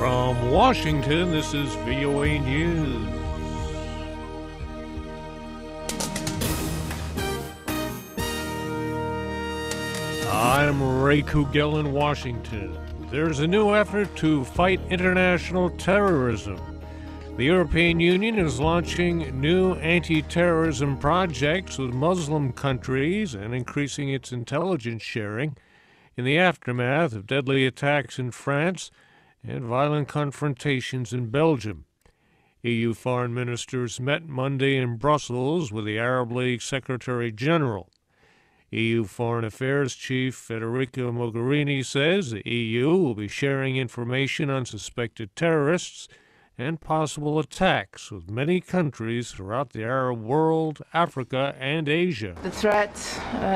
From Washington, this is VOA News. I'm Ray Kouguell in Washington. There's a new effort to fight international terrorism. The European Union is launching new anti-terrorism projects with Muslim countries and increasing its intelligence sharing in the aftermath of deadly attacks in France and violent confrontations in Belgium. EU foreign ministers met Monday in Brussels with the Arab League Secretary General. EU Foreign Affairs Chief Federica Mogherini says the EU will be sharing information on suspected terrorists and possible attacks with many countries throughout the Arab world, Africa, and Asia. The threat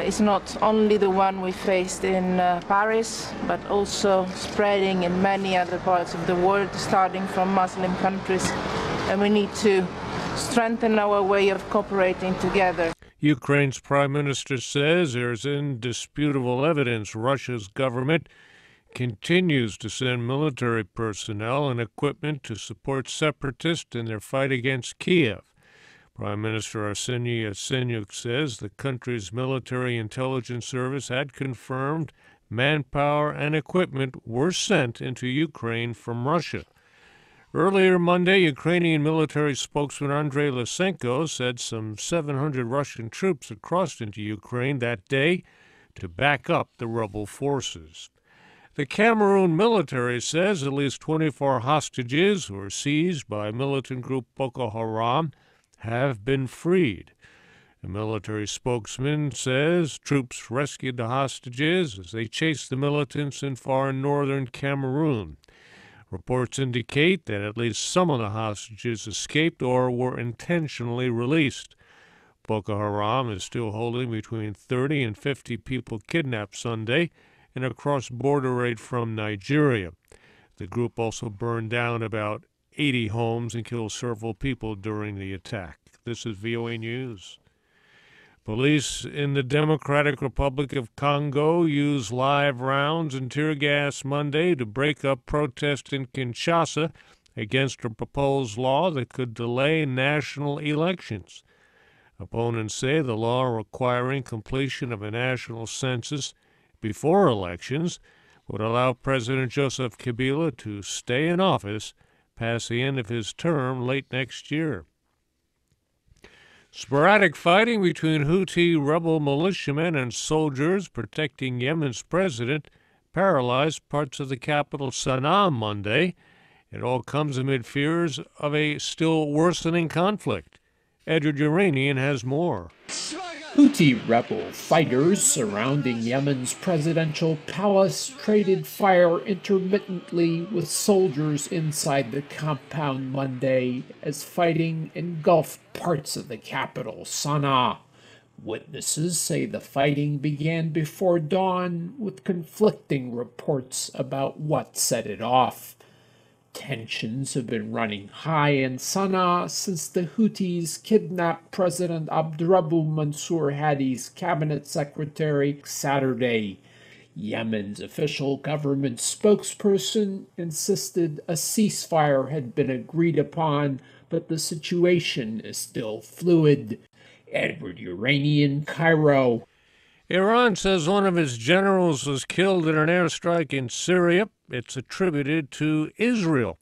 is not only the one we faced in Paris, but also spreading in many other parts of the world, starting from Muslim countries, and we need to strengthen our way of cooperating together. Ukraine's prime minister says there's indisputable evidence Russia's government continues to send military personnel and equipment to support separatists in their fight against Kiev. Prime Minister Andriy Lysenko says the country's military intelligence service had confirmed manpower and equipment were sent into Ukraine from Russia. Earlier Monday, Ukrainian military spokesman Andriy Lysenko said some 700 Russian troops had crossed into Ukraine that day to back up the rebel forces. The Cameroon military says at least 24 hostages who were seized by militant group Boko Haram have been freed. A military spokesman says troops rescued the hostages as they chased the militants in far northern Cameroon. Reports indicate that at least some of the hostages escaped or were intentionally released. Boko Haram is still holding between 30 and 50 people kidnapped Sunday in a cross-border raid from Nigeria. The group also burned down about 80 homes and killed several people during the attack. This is VOA News. Police in the Democratic Republic of Congo used live rounds and tear gas Monday to break up protests in Kinshasa against a proposed law that could delay national elections. Opponents say the law requiring completion of a national census before elections would allow President Joseph Kabila to stay in office past the end of his term late next year. Sporadic fighting between Houthi rebel militiamen and soldiers protecting Yemen's president paralyzed parts of the capital Sana'a Monday. It all comes amid fears of a still worsening conflict. Andriy Lysenko has more. Houthi rebel fighters surrounding Yemen's presidential palace traded fire intermittently with soldiers inside the compound Monday as fighting engulfed parts of the capital, Sana'a. Witnesses say the fighting began before dawn, with conflicting reports about what set it off. Tensions have been running high in Sana'a since the Houthis kidnapped President Abdurrabbu Mansour Hadi's cabinet secretary Saturday. Yemen's official government spokesperson insisted a ceasefire had been agreed upon, but the situation is still fluid. Edward Uranian, Cairo. Iran says one of its generals was killed in an airstrike in Syria. It's attributed to Israel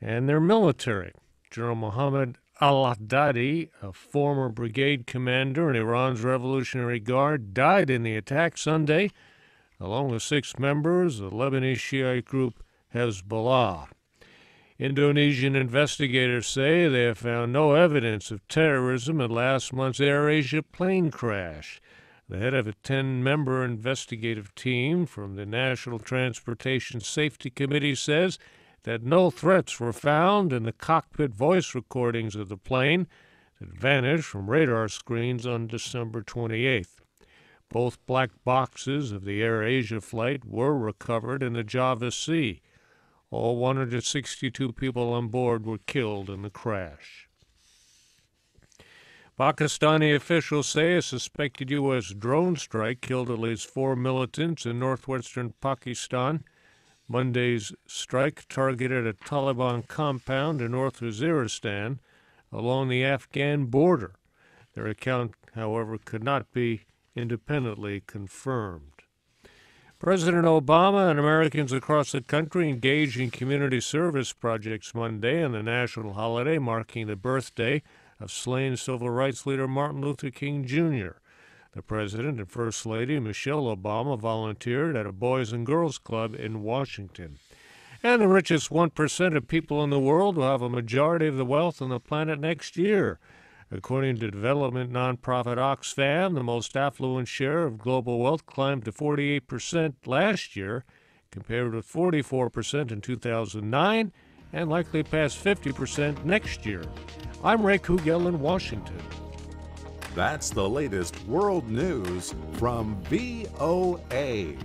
and their military. General Mohammed al-Haddadi, a former brigade commander in Iran's Revolutionary Guard, died in the attack Sunday, along with 6 members of the Lebanese Shiite group Hezbollah. Indonesian investigators say they have found no evidence of terrorism in last month's AirAsia plane crash. The head of a 10-member investigative team from the National Transportation Safety Committee says that no threats were found in the cockpit voice recordings of the plane that vanished from radar screens on December 28th. Both black boxes of the AirAsia flight were recovered in the Java Sea. All 162 people on board were killed in the crash. Pakistani officials say a suspected U.S. drone strike killed at least 4 militants in northwestern Pakistan. Monday's strike targeted a Taliban compound in North Waziristan along the Afghan border. Their account, however, could not be independently confirmed. President Obama and Americans across the country engaged in community service projects Monday on the national holiday marking the birthday of slain civil rights leader Martin Luther King Jr. The President and First Lady Michelle Obama volunteered at a Boys and Girls Club in Washington. And the richest 1% of people in the world will have a majority of the wealth on the planet next year. According to development nonprofit Oxfam, the most affluent share of global wealth climbed to 48% last year, compared with 44% in 2009, and likely past 50% next year. I'm Ray Kouguell in Washington. That's the latest world news from VOA.